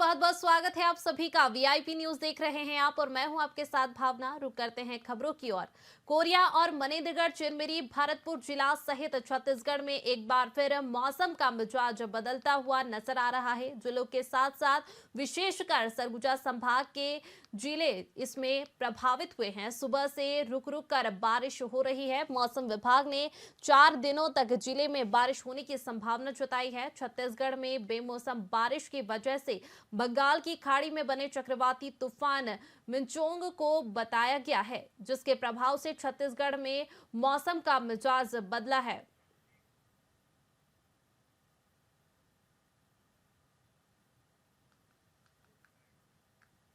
बहुत बहुत स्वागत है आप सभी का। वीआईपी न्यूज देख रहे हैं आप और मैं हूं आपके साथ भावना। रुक करते हैं खबरों की ओर। कोरिया और मनेंद्रगढ़, चिरमिरी, भरतपुर जिला सहित छत्तीसगढ़ में एक बार फिर मौसम का मिजाज बदलता हुआ नजर आ रहा है। जिलों के साथ साथ विशेषकर सरगुजा संभाग के जिले इसमें प्रभावित हुए हैं। सुबह से रुक रुक कर बारिश हो रही है। मौसम विभाग ने 4 दिनों तक जिले में बारिश होने की संभावना जताई है। छत्तीसगढ़ में बेमौसम बारिश की वजह से बंगाल की खाड़ी में बने चक्रवाती तूफान मिंचोंग को बताया गया है, जिसके प्रभाव से छत्तीसगढ़ में मौसम का मिजाज बदला है।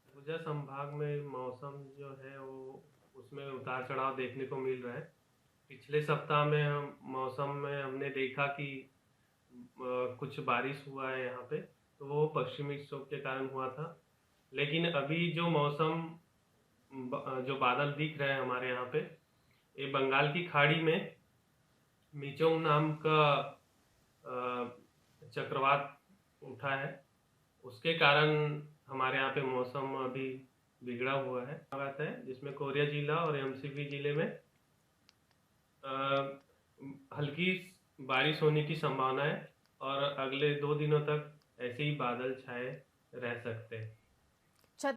सरगुजा संभाग में मौसम जो है वो उसमें उतार चढ़ाव देखने को मिल रहा है। पिछले सप्ताह में हम मौसम में हमने देखा कि कुछ बारिश हुआ है यहाँ पे, तो वो पश्चिमी विक्षोभ के कारण हुआ था। लेकिन अभी जो मौसम जो बादल दिख रहे हैं हमारे यहाँ पे, ये बंगाल की खाड़ी में मिचोंग नाम का चक्रवात उठा है। उसके कारण हमारे यहाँ पे मौसम अभी बिगड़ा हुआ है बात है, जिसमें कोरिया जिला और एमसीपी जिले में हल्की बारिश होने की संभावना है और अगले 2 दिनों तक ऐसे ही बादल छाए रह सकते हैं।